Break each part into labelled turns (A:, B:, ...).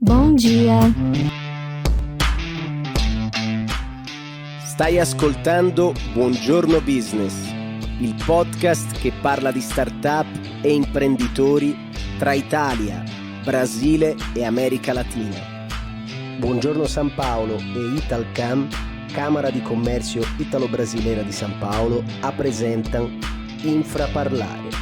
A: Bom dia!
B: Stai ascoltando Buongiorno Business, il podcast che parla di startup e imprenditori tra Italia, Brasile e America Latina. Buongiorno San Paolo e Italcam, Câmara de Comércio Italo-Brasileira de São Paulo, apresentam Infraparlare,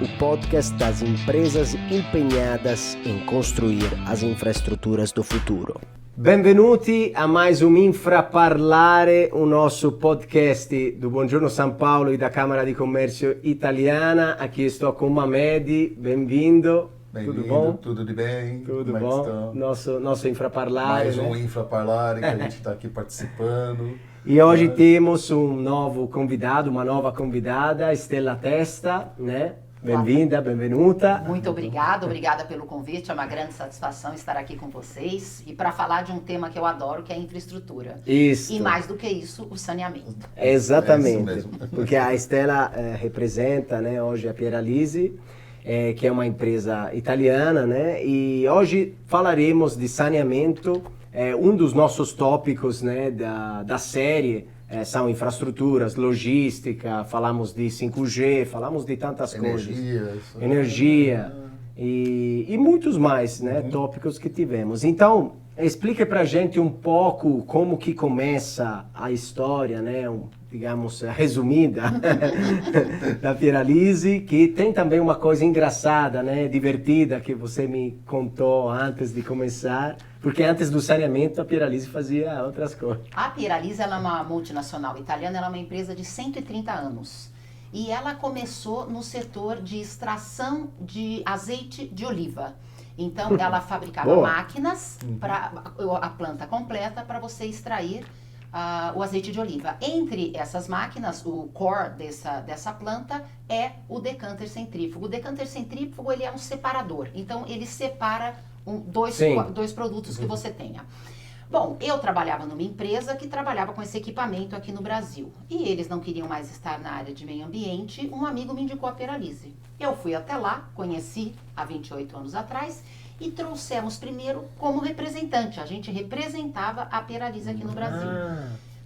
B: o podcast das empresas empenhadas em construir as infraestruturas do futuro. Benvenuti a mais um Infraparlare, o nosso podcast do Buongiorno São Paulo e da Câmara de Comércio Italiana. Aqui estou com o Mamedi, bem-vindo. Tudo bom?
C: Tudo de bem?
B: Tudo
C: Como
B: bom? Nosso Infraparlare.
C: Mais um
B: né?
C: Infraparlare que a gente está aqui participando.
B: E hoje temos um novo convidado, uma nova convidada, Stella Testa, né? Bem-vinda, benvenuta.
D: Muito obrigada pelo convite, é uma grande satisfação estar aqui com vocês e para falar de um tema que eu adoro, que é a infraestrutura.
B: Isso.
D: E mais do que isso, o saneamento.
B: Exatamente,
C: É isso mesmo.
B: porque a Stella representa, né, hoje a Pieralisi, que é uma empresa italiana, né, e hoje falaremos de saneamento. Um dos nossos tópicos, né, da série são infraestruturas, logística, falamos de 5G, falamos de tantas coisas. Energia e muitos mais, né, tópicos que tivemos. Então, explique pra gente um pouco como que começa a história, né, digamos, resumida da Pieralisi, que tem também uma coisa engraçada, né, divertida, que você me contou antes de começar, porque antes do saneamento a Pieralisi fazia outras coisas.
D: A Pieralisi, ela é uma multinacional italiana, ela é uma empresa de 130 anos. E ela começou no setor de extração de azeite de oliva. Então, ela fabricava máquinas para a planta completa para você extrair o azeite de oliva. Entre essas máquinas, o core dessa planta é o decanter centrífugo. O decanter centrífugo, ele é um separador. Então, ele separa dois produtos que você tenha. Bom, eu trabalhava numa empresa que trabalhava com esse equipamento aqui no Brasil. E eles não queriam mais estar na área de meio ambiente. Um amigo me indicou a Pieralisi. Eu fui até lá, conheci há 28 anos atrás e trouxemos primeiro como representante. A gente representava a Pieralisi aqui no Brasil.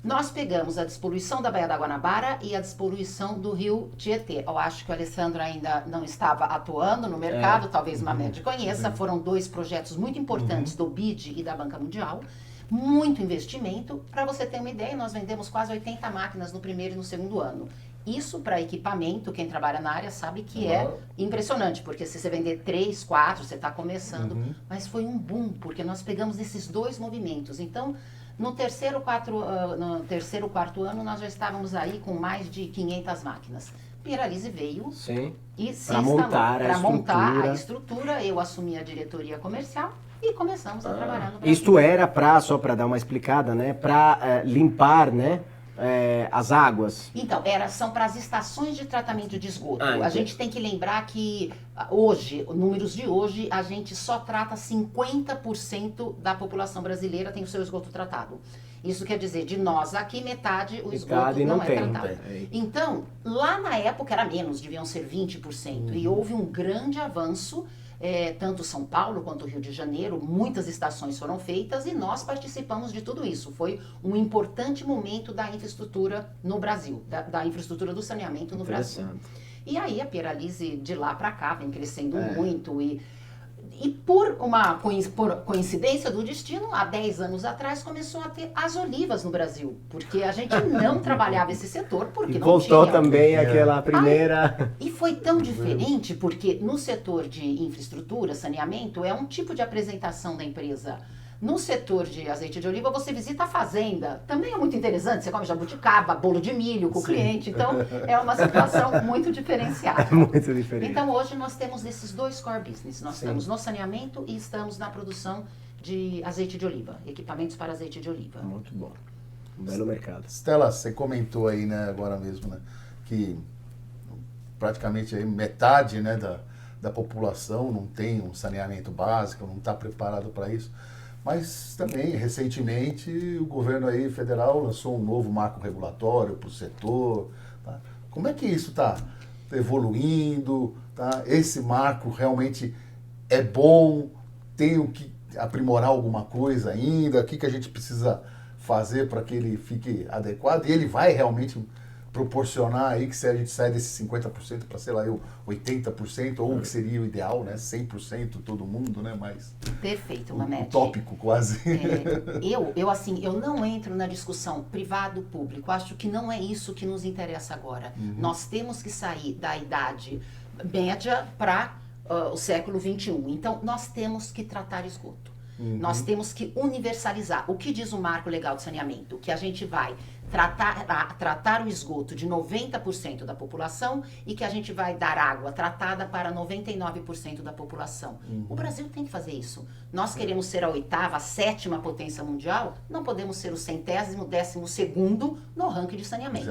D: Nós pegamos a despoluição da Baía da Guanabara e a despoluição do rio Tietê. Eu acho que o Alessandro ainda não estava atuando no mercado, talvez o Mamedi conheça. Foram dois projetos muito importantes do BID e da Banca Mundial. Muito investimento. Para você ter uma ideia, nós vendemos quase 80 máquinas no primeiro e no segundo ano. Isso para equipamento, quem trabalha na área sabe que é impressionante, porque se você vender 3, 4, você está começando. Mas foi um boom, porque nós pegamos esses dois movimentos. Então, no terceiro, quarto ano, nós já estávamos aí com mais de 500 máquinas. Pieralisi veio e se instalou para montar a estrutura. Eu assumi a diretoria comercial e começamos a trabalhar no Brasil.
B: Isto era só para dar uma explicada, né, para limpar, né, as águas.
D: Então, são para as estações de tratamento de esgoto. A gente tem que lembrar que hoje, números de hoje, a gente só trata 50% da população brasileira tem o seu esgoto tratado. Isso quer dizer, de nós aqui, metade o esgoto não é tratado. Então, lá na época era menos, deviam ser 20%. E houve um grande avanço. Tanto São Paulo quanto Rio de Janeiro, muitas estações foram feitas e nós participamos de tudo isso. Foi um importante momento da infraestrutura no Brasil, da infraestrutura do saneamento no Brasil. E aí a Pieralisi de lá para cá vem crescendo muito e por uma coincidência do destino, há 10 anos atrás começou a ter as olivas no Brasil, porque a gente não trabalhava esse setor porque não tinha.
B: Voltou também aquela primeira...
D: E foi tão diferente porque no setor de infraestrutura, saneamento, é um tipo de apresentação da empresa. No setor de azeite de oliva, você visita a fazenda. Também é muito interessante, você come jabuticaba, bolo de milho com o cliente. Então, é uma situação muito diferenciada.
B: Muito diferente.
D: Então, hoje nós temos esses dois core business. Nós estamos no saneamento e estamos na produção de azeite de oliva, equipamentos para azeite de oliva.
B: Muito bom. Um belo mercado.
C: Stella, você comentou aí, né, agora mesmo, né, que praticamente aí metade, né, da população não tem um saneamento básico, não está preparado para isso. Mas também, recentemente, o governo aí federal lançou um novo marco regulatório para o setor. Tá? Como é que isso está evoluindo? Tá? Esse marco realmente é bom? aprimorar alguma coisa ainda? O que a gente precisa fazer para que ele fique adequado? E ele vai realmente proporcionar aí que se a gente sai desse 50% para, sei lá, 80%, ou que seria o ideal, né? 100% todo mundo, né? Mas
D: perfeito, Mamed.
C: Utópico quase.
D: Eu não entro na discussão privado-público. Acho que não é isso que nos interessa agora. Nós temos que sair da idade média para o século XXI. Então, nós temos que tratar esgoto. Nós temos que universalizar. O que diz o Marco Legal de Saneamento? Que a gente vai tratar o esgoto de 90% da população e que a gente vai dar água tratada para 99% da população. O Brasil tem que fazer isso. Nós queremos ser a 8ª, a 7ª potência mundial, não podemos ser o 100º, 12º no ranking de saneamento.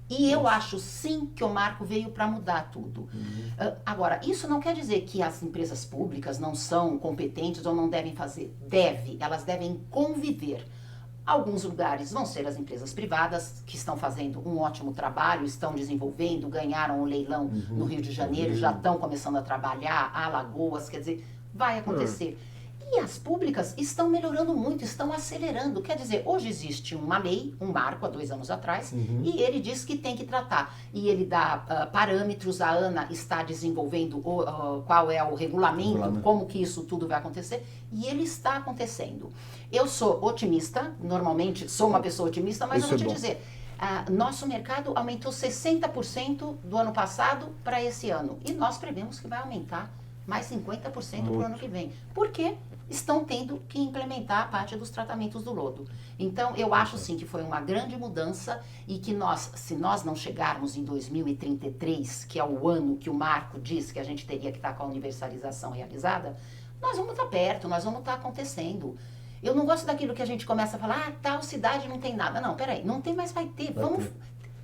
D: E eu acho sim que o Marco veio para mudar tudo. Agora, isso não quer dizer que as empresas públicas não são competentes ou não devem fazer. Elas devem conviver. Alguns lugares vão ser as empresas privadas, que estão fazendo um ótimo trabalho, estão desenvolvendo, ganharam um leilão no Rio de Janeiro, já estão começando a trabalhar, Alagoas, quer dizer, vai acontecer. E as públicas estão melhorando muito, estão acelerando. Quer dizer, hoje existe uma lei, um marco, há 2 anos atrás, e ele diz que tem que tratar. E ele dá parâmetros, a ANA está desenvolvendo qual é o regulamento, como que isso tudo vai acontecer, e ele está acontecendo. Eu sou otimista, normalmente sou uma pessoa otimista, mas
B: isso
D: eu vou te dizer, nosso mercado aumentou 60% do ano passado para esse ano. E nós prevemos que vai aumentar mais 50% para o ano que vem. Por quê? Estão tendo que implementar a parte dos tratamentos do lodo. Então, eu acho sim que foi uma grande mudança e que se nós não chegarmos em 2033, que é o ano que o Marco diz que a gente teria que estar com a universalização realizada, nós vamos estar perto, nós vamos estar acontecendo. Eu não gosto daquilo que a gente começa a falar, tal cidade não tem nada. Não, peraí, não tem, mas vai ter.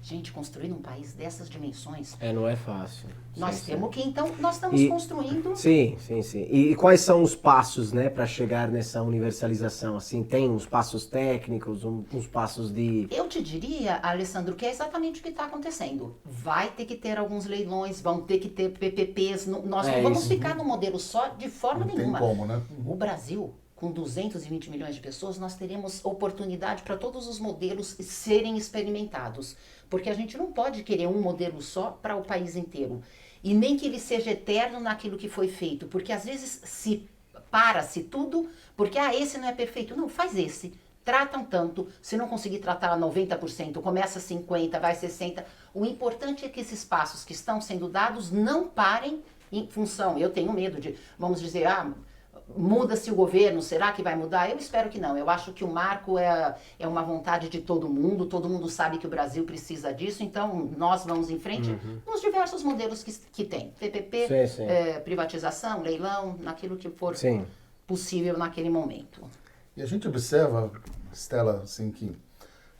D: Gente, construir um país dessas dimensões...
B: não é fácil.
D: Nós temos que, então, nós estamos construindo...
B: Sim. E quais são os passos, né, para chegar nessa universalização? Assim, tem uns passos técnicos, uns passos de...
D: Eu te diria, Alessandro, que é exatamente o que está acontecendo. Vai ter que ter alguns leilões, vão ter que ter PPPs. Nós não vamos ficar num modelo só de forma nenhuma.
C: Tem como, né?
D: O Brasil... Com 220 milhões de pessoas, nós teremos oportunidade para todos os modelos serem experimentados. Porque a gente não pode querer um modelo só para o país inteiro. E nem que ele seja eterno naquilo que foi feito. Porque às vezes para-se tudo, porque esse não é perfeito. Não, faz esse. Trata um tanto. Se não conseguir tratar 90%, começa 50%, vai 60%. O importante é que esses passos que estão sendo dados não parem em função. Eu tenho medo de, vamos dizer, muda-se o governo, será que vai mudar? Eu espero que não. Eu acho que o marco é uma vontade de todo mundo sabe que o Brasil precisa disso, então nós vamos em frente nos diversos modelos que tem. PPP, privatização, leilão, naquilo que for possível naquele momento.
C: E a gente observa, Stella, assim, que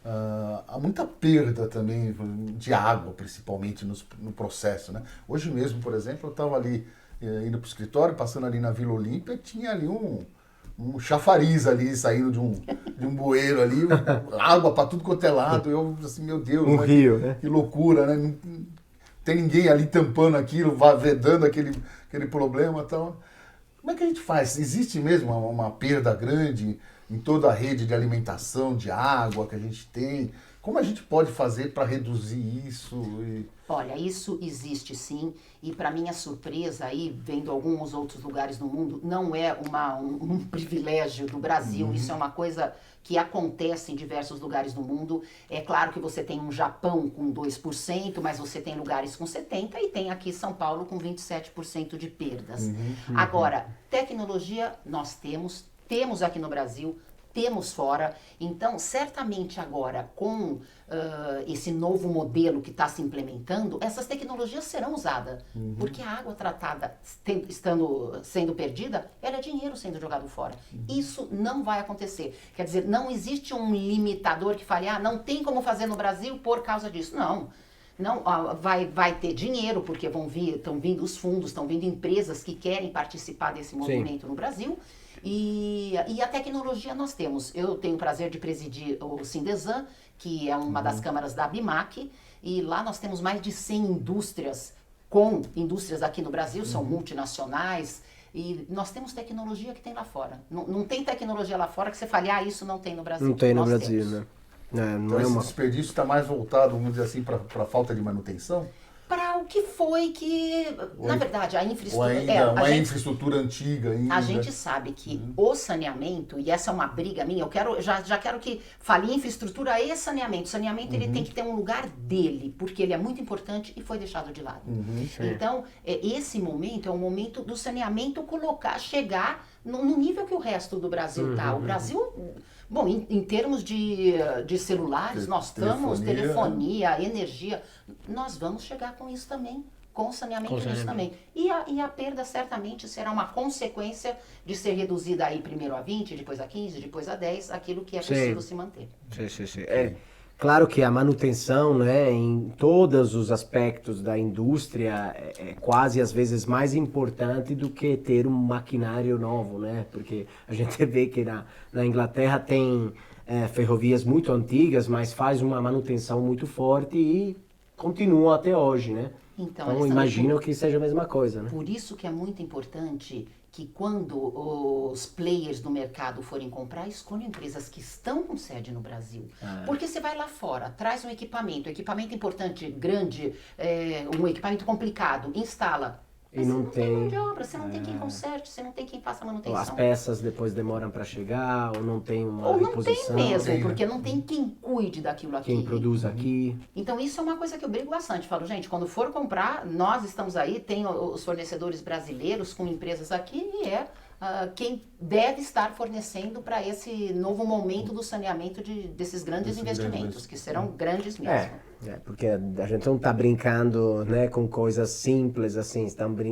C: há muita perda também de água, principalmente no processo, né? Hoje mesmo, por exemplo, eu estava ali indo para o escritório, passando ali na Vila Olímpia, tinha ali um chafariz ali, saindo de um bueiro ali, água para tudo quanto é lado. Eu, assim, meu Deus,
B: rio, né?
C: Que loucura, né? Não tem ninguém ali tampando aquilo, vedando aquele problema e tal. Como é que a gente faz? Existe mesmo uma perda grande em toda a rede de alimentação, de água que a gente tem? Como a gente pode fazer para reduzir isso?
D: Olha, isso existe sim, e para minha surpresa aí, vendo alguns outros lugares no mundo, não é um privilégio do Brasil, isso é uma coisa que acontece em diversos lugares do mundo. É claro que você tem um Japão com 2%, mas você tem lugares com 70% e tem aqui São Paulo com 27% de perdas. Agora, tecnologia nós temos aqui no Brasil, temos fora, então certamente agora com esse novo modelo que está se implementando, essas tecnologias serão usadas, porque a água tratada sendo perdida, ela é dinheiro sendo jogado fora. Isso não vai acontecer, quer dizer, não existe um limitador que fale, não tem como fazer no Brasil por causa disso, não, vai ter dinheiro, porque estão vindo os fundos, estão vindo empresas que querem participar desse movimento no Brasil. E a tecnologia nós temos. Eu tenho o prazer de presidir o Sindesan, que é uma das câmaras da ABIMAQ, e lá nós temos mais de 100 indústrias aqui no Brasil, são multinacionais, E nós temos tecnologia que tem lá fora. Não tem tecnologia lá fora que você fale, isso não tem no Brasil.
B: Não tem no
D: Nós
B: Brasil,
D: temos.
B: né? Não
C: Então
B: é
C: esse
B: uma...
C: desperdício está mais voltado, vamos dizer assim, para a falta de manutenção?
D: Para o que foi que, na verdade, a
C: Ou
D: infraestrutura...
C: ainda uma
D: a gente,
C: infraestrutura antiga ainda?
D: a gente sabe que o saneamento, e essa é uma briga minha, já quero que fale infraestrutura e saneamento. Saneamento ele tem que ter um lugar dele, porque ele é muito importante e foi deixado de lado. Então, esse momento é o momento do saneamento chegar no nível que o resto do Brasil está. O Brasil... Bom, em termos de celulares, nós estamos, telefonia, energia, nós vamos chegar com isso também, com o saneamento disso também. E a perda certamente será uma consequência de ser reduzida aí primeiro a 20, depois a 15, depois a 10, aquilo que é possível se manter.
B: Sim. Claro que a manutenção, né, em todos os aspectos da indústria é quase às vezes mais importante do que ter um maquinário novo, né? Porque a gente vê que na Inglaterra tem ferrovias muito antigas, mas faz uma manutenção muito forte e continua até hoje, né? Então imagino que seja a mesma coisa, né?
D: Por isso que é muito importante que quando os players do mercado forem comprar, escolham empresas que estão com sede no Brasil. Porque você vai lá fora, traz um equipamento importante, grande, um equipamento complicado, instala.
B: E
D: Mas
B: não
D: você não tem mão de
B: tem...
D: obra, você não tem quem conserte, você não tem quem faça manutenção.
B: As peças depois demoram para chegar, ou não tem uma
D: Ou não
B: reposição.
D: tem mesmo, porque não tem quem cuide daquilo aqui.
B: Quem produz aqui.
D: Então isso é uma coisa que eu brigo bastante. Falo, gente, quando for comprar, nós estamos aí, tem os fornecedores brasileiros com empresas aqui e quem deve estar fornecendo para esse novo momento do saneamento desses grandes investimentos, que serão grandes mesmo.
B: Porque a gente não está brincando, né, com coisas simples assim, estamos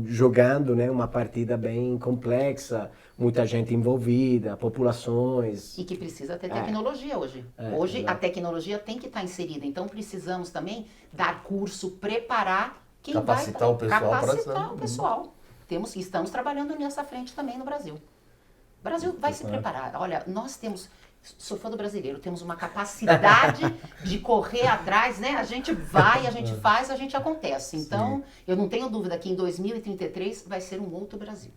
B: jogando, né, uma partida bem complexa, muita gente envolvida, populações.
D: E que precisa ter tecnologia hoje. Hoje a tecnologia tem que estar inserida, então precisamos também dar curso, preparar quem
C: capacitar
D: o pessoal. Estamos trabalhando nessa frente também no Brasil. O Brasil vai se preparar. Olha, nós temos, sou fã do brasileiro, temos uma capacidade de correr atrás, né? A gente vai, a gente faz, a gente acontece. Então, eu não tenho dúvida que em 2033 vai ser um outro Brasil.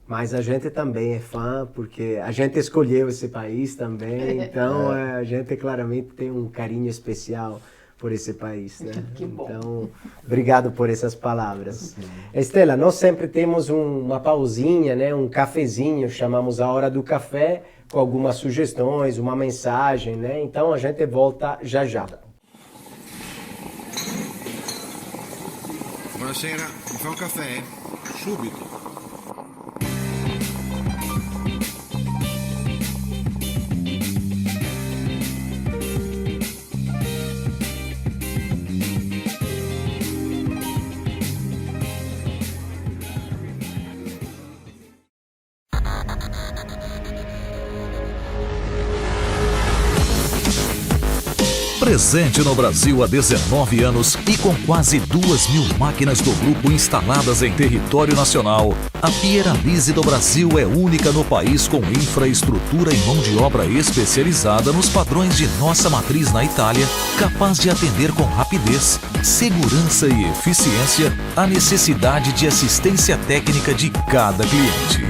B: Mas a gente também é fã, porque a gente escolheu esse país também, então a gente claramente tem um carinho especial por esse país, né?
D: Que bom.
B: Então, obrigado por essas palavras. Estela, nós sempre temos uma pausinha, né? Um cafezinho, chamamos a hora do café, com algumas sugestões, uma mensagem, né? Então a gente volta já já.
A: Buonasera, mi fa un caffè? Subito.
E: Presente no Brasil há 19 anos e com quase 2.000 máquinas do grupo instaladas em território nacional, a Pieralise do Brasil é única no país com infraestrutura e mão de obra especializada nos padrões de nossa matriz na Itália, capaz de atender com rapidez, segurança e eficiência a necessidade de assistência técnica de cada cliente.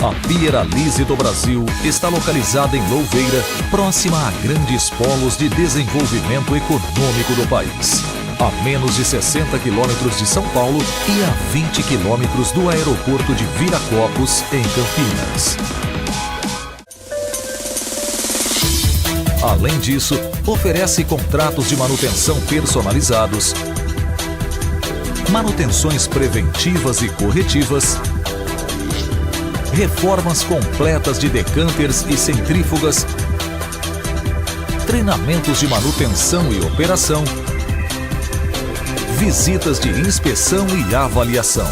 E: A Pieralise do Brasil está localizada em Louveira, próxima a grandes polos de desenvolvimento econômico do país. A menos de 60 quilômetros de São Paulo e a 20 quilômetros do aeroporto de Viracopos, em Campinas. Além disso, oferece contratos de manutenção personalizados, manutenções preventivas e corretivas, reformas completas de decanters e centrífugas, treinamentos de manutenção e operação, visitas de inspeção e avaliação.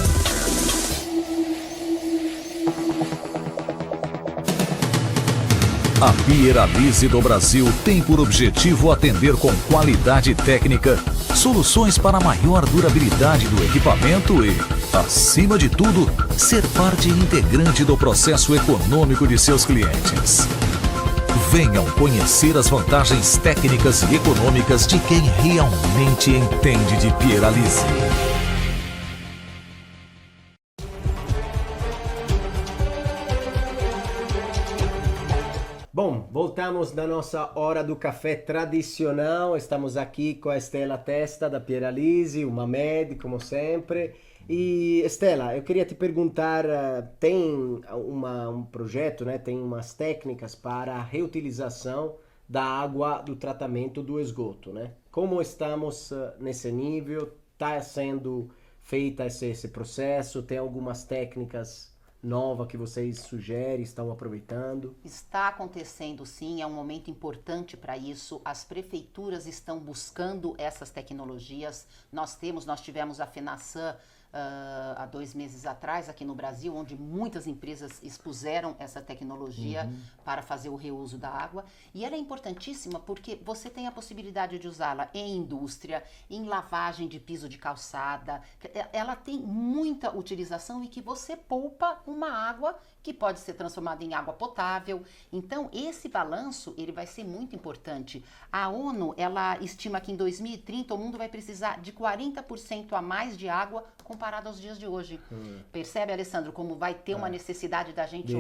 E: A Pieralise do Brasil tem por objetivo atender com qualidade técnica, soluções para maior durabilidade do equipamento e, acima de tudo, ser parte integrante do processo econômico de seus clientes. Venham conhecer as vantagens técnicas e econômicas de quem realmente entende de Pieralise.
B: voltamos da nossa hora do café tradicional. Estamos aqui com a Estela Testa, da Pieralisi, o Mamed, como sempre. E, Estela, eu queria te perguntar, tem um projeto, né? Tem umas técnicas para a reutilização da água do tratamento do esgoto, né? Como estamos nesse nível? Está sendo feita esse processo? Tem algumas técnicas nova que vocês sugerem, estão aproveitando?
D: Está acontecendo sim, é um momento importante para isso. As prefeituras estão buscando essas tecnologias. Nós tivemos a FENASAN há 2 meses atrás aqui no Brasil, onde muitas empresas expuseram essa tecnologia para fazer o reuso da água. E ela é importantíssima porque você tem a possibilidade de usá-la em indústria, em lavagem de piso de calçada. Ela tem muita utilização e que você poupa uma água que pode ser transformada em água potável. Então, esse balanço, ele vai ser muito importante. A ONU, ela estima que em 2030 o mundo vai precisar de 40% a mais de água comparado aos dias de hoje. Percebe, Alessandro, como vai ter uma necessidade da gente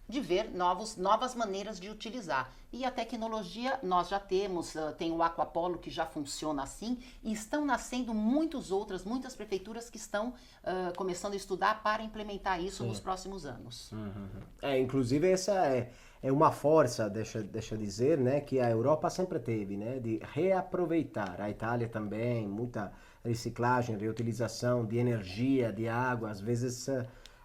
D: de ver novas maneiras de utilizar. E a tecnologia nós já temos, tem o Aquapolo que já funciona assim, e estão nascendo muitas prefeituras que estão começando a estudar para implementar isso nos próximos anos.
B: Inclusive essa é uma força, deixa eu dizer, né, que a Europa sempre teve, né, de reaproveitar. A Itália também, muita reciclagem, reutilização de energia, de água, às vezes...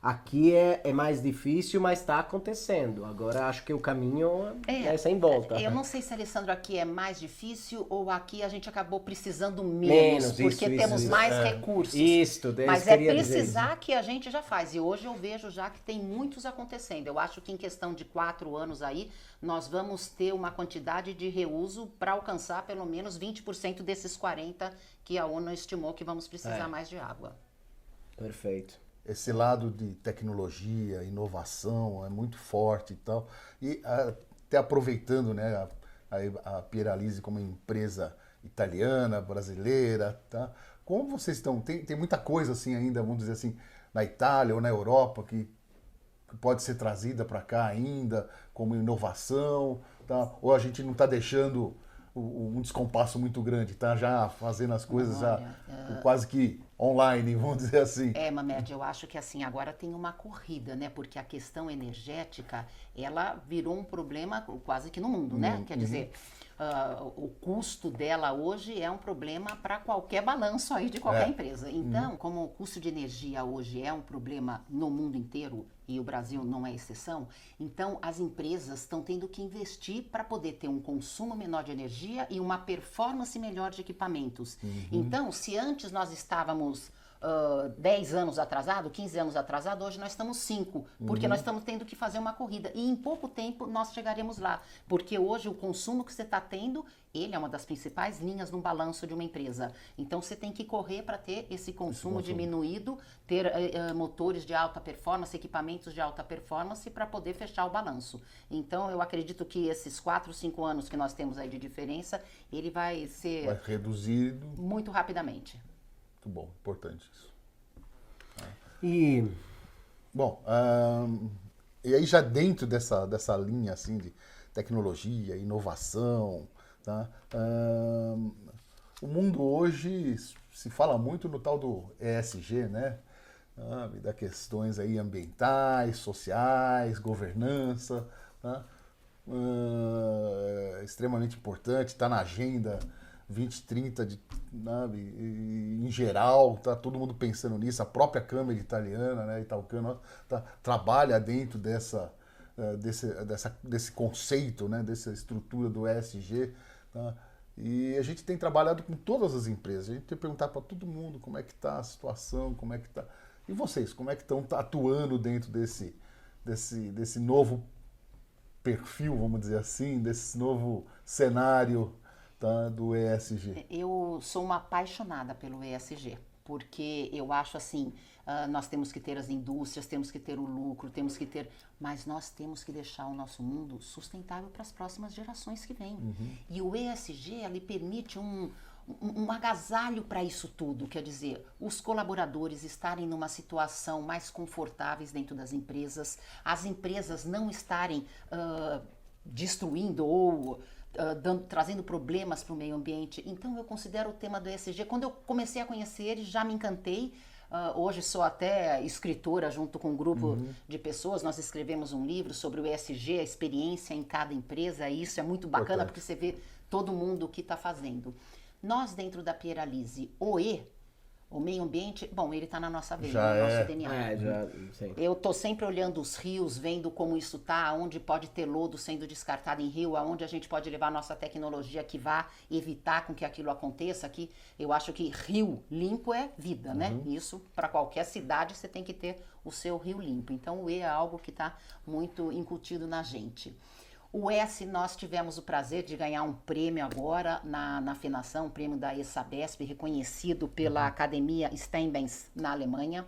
B: Aqui é mais difícil, mas está acontecendo. Agora acho que o caminho é sem volta.
D: Eu não sei se, Alessandro, aqui é mais difícil ou aqui a gente acabou precisando menos porque temos mais recursos. Mas é precisar que a gente já faz. E hoje eu vejo já que tem muitos acontecendo. Eu acho que em questão de 4 anos aí, nós vamos ter uma quantidade de reuso para alcançar pelo menos 20% desses 40% que a ONU estimou que vamos precisar mais de água.
B: Perfeito.
C: Esse lado de tecnologia, inovação é muito forte e tal. E até aproveitando, né, a Pieralisi como empresa italiana, brasileira, tá? Como vocês estão? Tem muita coisa assim ainda, vamos dizer assim, na Itália ou na Europa que pode ser trazida para cá ainda como inovação, tá? Ou a gente não está deixando um descompasso muito grande, tá? Já fazendo as coisas quase que online, vamos dizer assim.
D: Mamed, eu acho que assim, agora tem uma corrida, né? Porque a questão energética, ela virou um problema quase que no mundo, né? Quer dizer, o custo dela hoje é um problema para qualquer balanço aí de qualquer empresa. Então, como o custo de energia hoje é um problema no mundo inteiro, e o Brasil não é exceção, então as empresas estão tendo que investir para poder ter um consumo menor de energia e uma performance melhor de equipamentos. Então, se antes nós estávamos 10 anos atrasado, 15 anos atrasado, hoje nós estamos 5, porque nós estamos tendo que fazer uma corrida. E em pouco tempo nós chegaremos lá, porque hoje o consumo que você está tendo, ele é uma das principais linhas no balanço de uma empresa. Então você tem que correr para ter esse consumo diminuído, ter motores de alta performance, equipamentos de alta performance para poder fechar o balanço. Então eu acredito que esses 4, 5 anos que nós temos aí de diferença, ele vai ser
C: reduzido
D: muito rapidamente.
C: Muito bom, importante isso. Bom, e aí já dentro dessa linha assim de tecnologia, inovação, tá? O mundo hoje se fala muito no tal do ESG, né? Da questões aí ambientais, sociais, governança, tá? Extremamente importante, está na agenda 2030, em geral, tá todo mundo pensando nisso. A própria Câmara Italiana, né, Italcano, trabalha dentro desse conceito, né, dessa estrutura do ESG. Tá? E a gente tem trabalhado com todas as empresas. A gente tem que perguntar para todo mundo como é que está a situação, como é que está. E vocês, como é que estão atuando dentro desse novo perfil, vamos dizer assim, desse novo cenário, tá, do ESG?
D: Eu sou uma apaixonada pelo ESG, porque eu acho assim, nós temos que ter as indústrias, temos que ter o lucro, mas nós temos que deixar o nosso mundo sustentável para as próximas gerações que vêm. E o ESG, ele permite um agasalho para isso tudo, quer dizer, os colaboradores estarem numa situação mais confortáveis dentro das empresas, as empresas não estarem destruindo ou trazendo problemas para o meio ambiente. Então eu considero o tema do ESG, quando eu comecei a conhecer ele, já me encantei. Hoje sou até escritora junto com um grupo de pessoas, nós escrevemos um livro sobre o ESG, a experiência em cada empresa, e isso é muito bacana porque você vê todo mundo o que está fazendo. Nós dentro da Pieralise, o meio ambiente, bom, ele está na nossa veia, no nosso DNA.
B: Sim.
D: Eu estou sempre olhando os rios, vendo como isso está, onde pode ter lodo sendo descartado em rio, aonde a gente pode levar nossa tecnologia que vá evitar com que aquilo aconteça. Que eu acho que rio limpo é vida, né? Isso, para qualquer cidade, você tem que ter o seu rio limpo. Então, o E é algo que está muito incutido na gente. O S, nós tivemos o prazer de ganhar um prêmio agora na FENASAM, um prêmio da ESABESP, reconhecido pela Academia Steinbenz na Alemanha.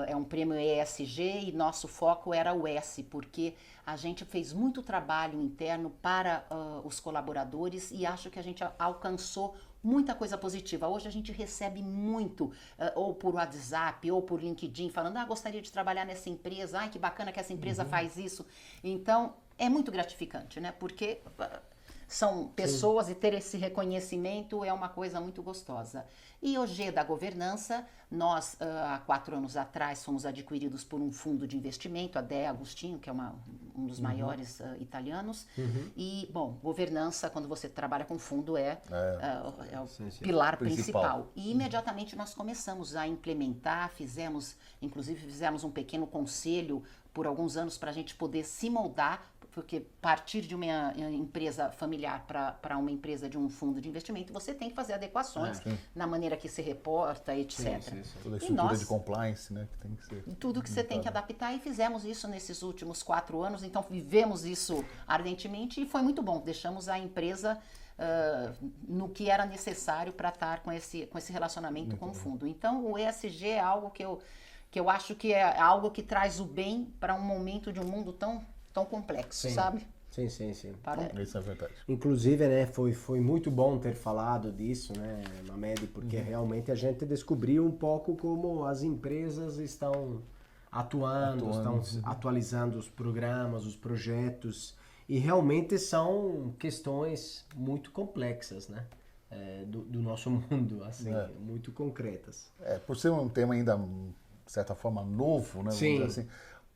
D: É um prêmio ESG e nosso foco era o S, porque a gente fez muito trabalho interno para os colaboradores e acho que a gente alcançou muita coisa positiva. Hoje a gente recebe muito, ou por WhatsApp, ou por LinkedIn, falando, gostaria de trabalhar nessa empresa, que bacana que essa empresa faz isso. Então, é muito gratificante, né? Porque são pessoas e ter esse reconhecimento é uma coisa muito gostosa. E o G da governança, nós há 4 anos atrás fomos adquiridos por um fundo de investimento, a Dea Agostinho, que é um dos maiores italianos. E, bom, governança, quando você trabalha com fundo, é o pilar principal. E imediatamente nós começamos a implementar, inclusive fizemos um pequeno conselho por alguns anos para a gente poder se moldar, porque partir de uma empresa familiar para uma empresa de um fundo de investimento, você tem que fazer adequações na maneira que se reporta, etc.
C: Sim. Toda a estrutura de compliance, né? Que tem que ser
D: tudo que você tem que adaptar, e fizemos isso nesses últimos 4 anos, então vivemos isso ardentemente e foi muito bom. Deixamos a empresa no que era necessário para estar com esse relacionamento com o fundo. Então, o ESG é algo que eu acho que é algo que traz o bem para um momento de um mundo tão complexo, sabe?
B: Sim.
C: Isso é verdade.
B: Inclusive, né, foi muito bom ter falado disso, né, Mamed, porque realmente a gente descobriu um pouco como as empresas estão atuando. Estão atualizando os programas, os projetos, e realmente são questões muito complexas, né, do nosso mundo, assim, muito concretas.
C: Por ser um tema ainda, de certa forma, novo, né?
B: Sim.
C: Vamos dizer assim,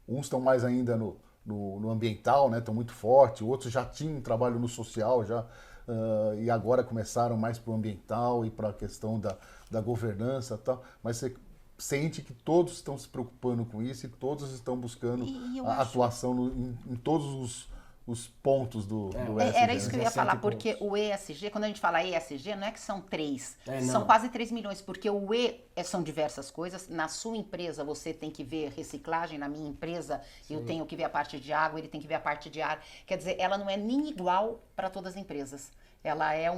C: uns estão mais ainda no ambiental, né? Estão muito forte, outros já tinham trabalho no social já, e agora começaram mais para o ambiental e para a questão da governança e tal, mas você sente que todos estão se preocupando com isso e todos estão buscando a atuação em todos os pontos do ESG.
D: Era isso que eu ia falar,
B: pontos.
D: porque o ESG, quando a gente fala ESG, não é que são 3,
B: não.
D: São quase 3 milhões, porque o E são diversas coisas. Na sua empresa você tem que ver reciclagem, na minha empresa eu tenho que ver a parte de água, ele tem que ver a parte de ar. Quer dizer, ela não é nem igual para todas as empresas. Ela é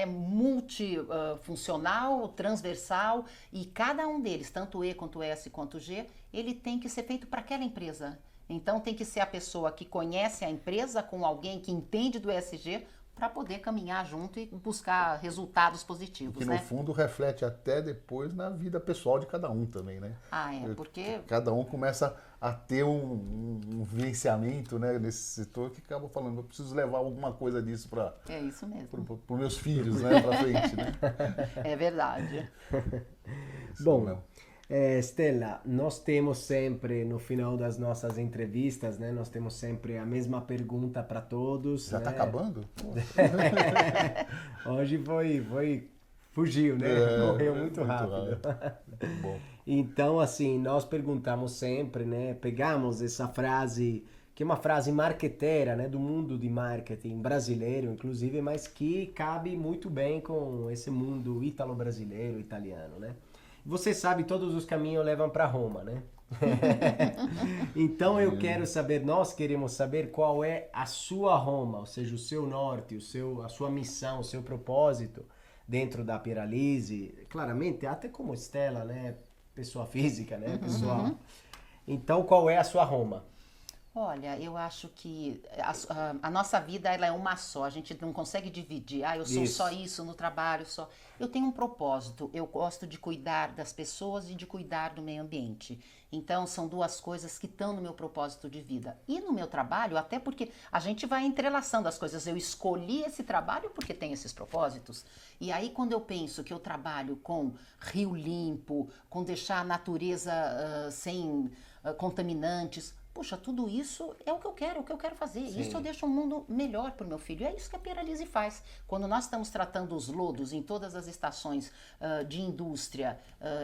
D: multifuncional, transversal, e cada um deles, tanto o E quanto o S quanto o G, ele tem que ser feito para aquela empresa. Então tem que ser a pessoa que conhece a empresa com alguém que entende do ESG para poder caminhar junto e buscar resultados positivos,
C: que
D: né?
C: no fundo reflete até depois na vida pessoal de cada um também, né?
D: Porque
C: cada um começa a ter um vivenciamento, né, nesse setor, que acaba falando, eu preciso levar alguma coisa disso para
D: é isso mesmo.
C: Para meus filhos, né, para frente, né?
D: É verdade.
B: Bom, Stella, nós temos sempre, no final das nossas entrevistas, né, nós temos sempre a mesma pergunta para todos.
C: Já está acabando?
B: Hoje fugiu, né? Correu muito rápido.
C: Bom.
B: Então, assim, nós perguntamos sempre, né, pegamos essa frase, que é uma frase marqueteira, né, do mundo de marketing brasileiro, inclusive, mas que cabe muito bem com esse mundo ítalo-brasileiro, italiano, né? Você sabe, todos os caminhos levam para Roma, né? Então nós queremos saber qual é a sua Roma, ou seja, o seu norte, a sua missão, o seu propósito dentro da Pieralise, claramente, até como Stella, né? Pessoa física, né? Pessoal. Então, qual é a sua Roma?
D: Olha, eu acho que a nossa vida ela é uma só, a gente não consegue dividir. Eu sou
B: Isso.
D: só isso no trabalho, só. Eu tenho um propósito, eu gosto de cuidar das pessoas e de cuidar do meio ambiente. Então, são duas coisas que estão no meu propósito de vida. E no meu trabalho, até porque a gente vai entrelaçando as coisas. Eu escolhi esse trabalho porque tem esses propósitos. E aí, quando eu penso que eu trabalho com rio limpo, com deixar a natureza sem contaminantes, puxa, tudo isso é o que eu quero fazer.
B: Sim.
D: Isso eu deixo um mundo melhor para o meu filho. É isso que a Pieralise faz. Quando nós estamos tratando os lodos em todas as estações de indústria,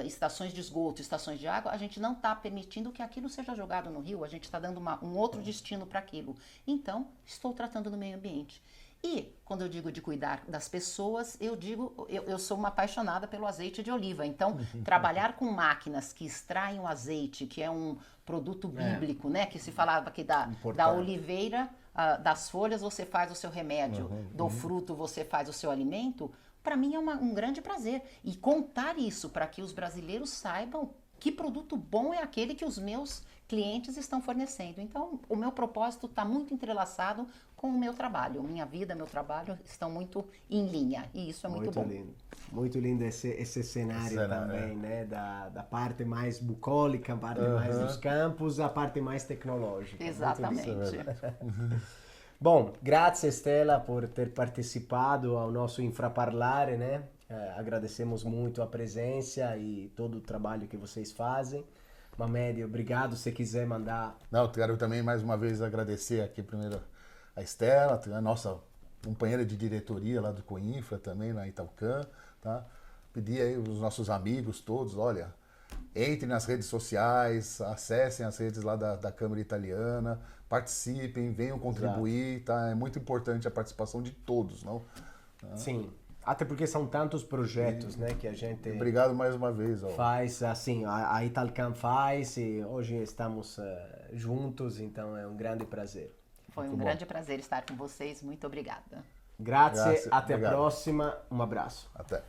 D: estações de esgoto, estações de água, a gente não está permitindo que aquilo seja jogado no rio, a gente está dando um outro destino para aquilo. Então, estou tratando do meio ambiente. E quando eu digo de cuidar das pessoas, eu sou uma apaixonada pelo azeite de oliva. Então, trabalhar com máquinas que extraem o azeite, que é um produto bíblico, né? Que se falava que da oliveira, das folhas você faz o seu remédio, do fruto você faz o seu alimento. Para mim é um grande prazer. E contar isso para que os brasileiros saibam que produto bom é aquele que os meus clientes estão fornecendo. Então, o meu propósito está muito entrelaçado com o meu trabalho. Minha vida, meu trabalho estão muito em linha. E isso é muito bom.
B: Lindo. Muito lindo esse cenário também, né? Da parte mais bucólica, a parte mais dos campos, a parte mais tecnológica.
D: Exatamente.
B: Bom, grazie Stella por ter participado ao nosso Infraparlare, né? Agradecemos muito a presença e todo o trabalho que vocês fazem. Mamede, obrigado. Se quiser mandar...
C: Não, quero também mais uma vez agradecer aqui primeiro a Stella, a nossa companheira de diretoria lá do Coinfra também, na Italcan, tá? Pedir aí os nossos amigos todos, olha, entrem nas redes sociais, acessem as redes lá da Câmara Italiana, participem, venham contribuir, tá? É muito importante a participação de todos, não?
B: Sim. Até porque são tantos projetos, né, que a gente...
C: Obrigado mais uma vez.
B: Faz, assim, a Italcan faz e hoje estamos juntos, então é um grande prazer.
D: Foi um grande prazer estar com vocês. Muito obrigada.
B: Grazie, até
C: obrigado.
B: a próxima. Um abraço.
C: Até.